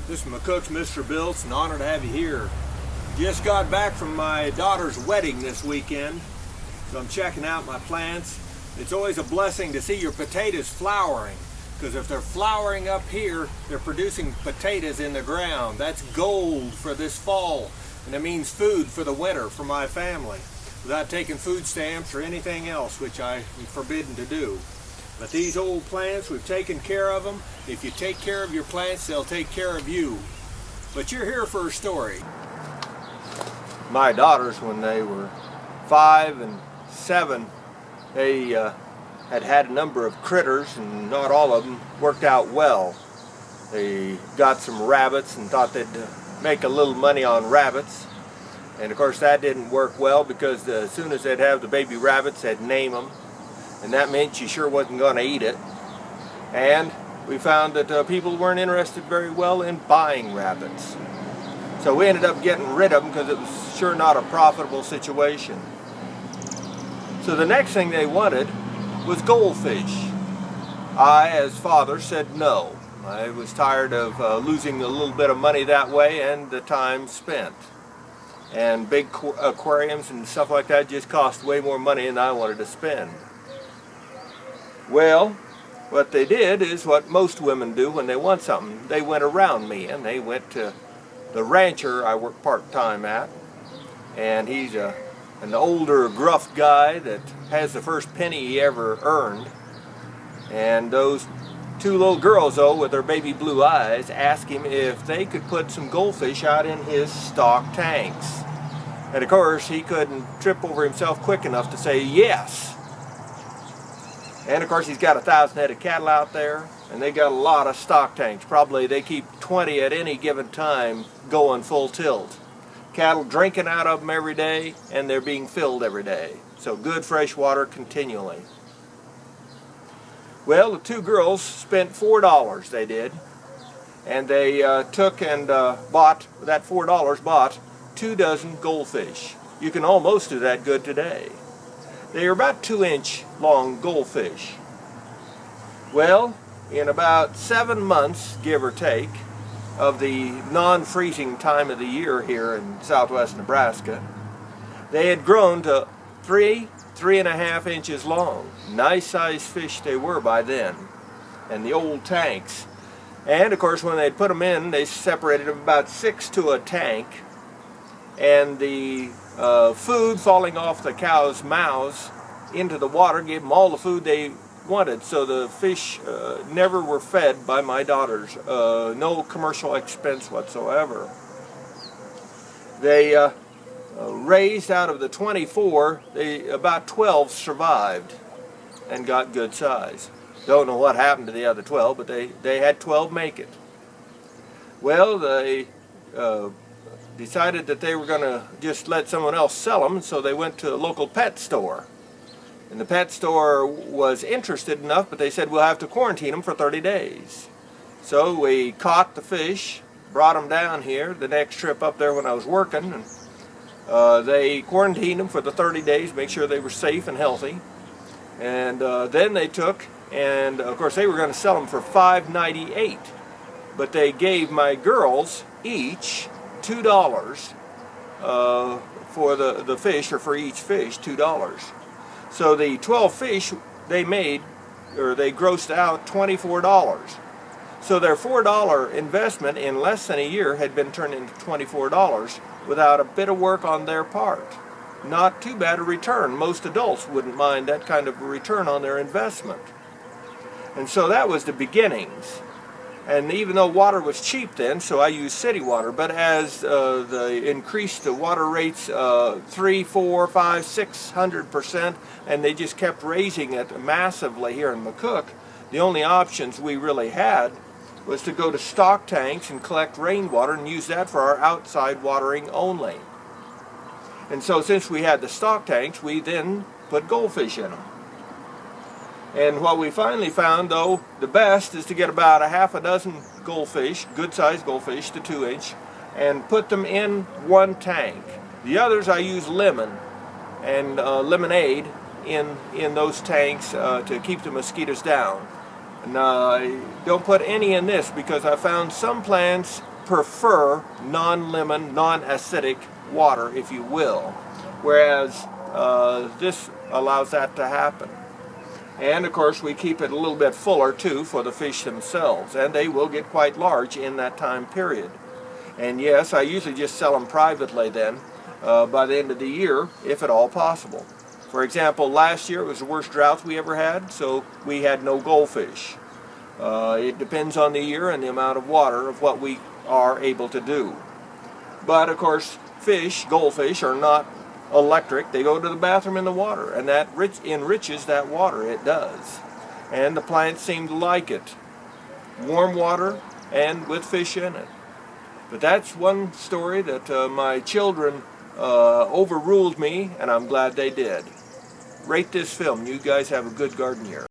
This is McCook's Mr. Bill. It's an honor to have you here. Just got back from my daughter's wedding this weekend, so I'm checking out my plants. It's always a blessing to see your potatoes flowering, because if they're flowering up here, they're producing potatoes in the ground. That's gold for this fall, and it means food for the winter for my family, without taking food stamps or anything else, which I am forbidden to do. But these old plants, we've taken care of them. If you take care of your plants, they'll take care of you. But you're here for a story. My daughters, when they were 5 and 7, they had a number of critters, and not all of them worked out well. They got some rabbits and thought they'd make a little money on rabbits. And of course that didn't work well, because as soon as they'd have the baby rabbits, they'd name them. And that meant you sure wasn't going to eat it. And we found that people weren't interested very well in buying rabbits. So we ended up getting rid of them, because it was sure not a profitable situation. So the next thing they wanted was goldfish. I, as father, said no. I was tired of losing a little bit of money that way and the time spent. And big aquariums and stuff like that just cost way more money than I wanted to spend. Well, what they did is what most women do when they want something. They went around me, and they went to the rancher I work part-time at, and he's an older, gruff guy that has the first penny he ever earned. And those two little girls, though, with their baby blue eyes, asked him if they could put some goldfish out in his stock tanks. And of course, he couldn't trip over himself quick enough to say yes. And of course, he's got 1,000 head of cattle out there, and they got a lot of stock tanks. Probably they keep 20 at any given time going full tilt. Cattle drinking out of them every day, and they're being filled every day. So good fresh water continually. Well, the two girls spent $4, they did. And they took and bought, that $4 bought 2 dozen goldfish. You can almost do that good today. They are about 2-inch long goldfish. Well, in about 7 months, give or take, of the non-freezing time of the year here in southwest Nebraska, they had grown to 3.5 inches long. Nice sized fish they were by then, and the old tanks. And of course, when they'd put them in, they separated them about 6 to a tank, and the food falling off the cows' mouths into the water gave them all the food they wanted. So the fish never were fed by my daughters. No commercial expense whatsoever. They raised out of the 24, about 12 survived and got good size. Don't know what happened to the other 12, but they had 12 make it. Well, they decided that they were going to just let someone else sell them, so they went to a local pet store. And the pet store was interested enough, but they said, we'll have to quarantine them for 30 days. So we caught the fish, brought them down here the next trip up there when I was working, and they quarantined them for the 30 days, make sure they were safe and healthy. And then they took, and of course they were going to sell them for $5.98, but they gave my girls each $2 for the fish, or for each fish, $2. So the 12 fish they made, or they grossed out $24. So their $4 investment in less than a year had been turned into $24 without a bit of work on their part. Not too bad a return. Most adults wouldn't mind that kind of a return on their investment. And so that was the beginnings. And even though water was cheap then, so I used city water, but as they increased the water rates 3, 4, 5, 600%, and they just kept raising it massively here in McCook, the only options we really had was to go to stock tanks and collect rainwater and use that for our outside watering only. And so since we had the stock tanks, we then put goldfish in them. And what we finally found, though, the best is to get about a half a dozen goldfish, good-sized goldfish to 2-inch, and put them in one tank. The others I use lemon and lemonade in those tanks to keep the mosquitoes down. And don't put any in this, because I found some plants prefer non-lemon, non-acidic water, if you will, whereas this allows that to happen. And of course we keep it a little bit fuller too for the fish themselves, and they will get quite large in that time period. And yes, I usually just sell them privately then by the end of the year, if at all possible. For example, last year it was the worst drought we ever had, so we had no goldfish. It depends on the year and the amount of water of what we are able to do. But of course, goldfish are not electric. They go to the bathroom in the water, and that enriches that water. It does. And the plants seem to like it. Warm water and with fish in it. But that's one story that my children overruled me, and I'm glad they did. Rate this film. You guys have a good garden year.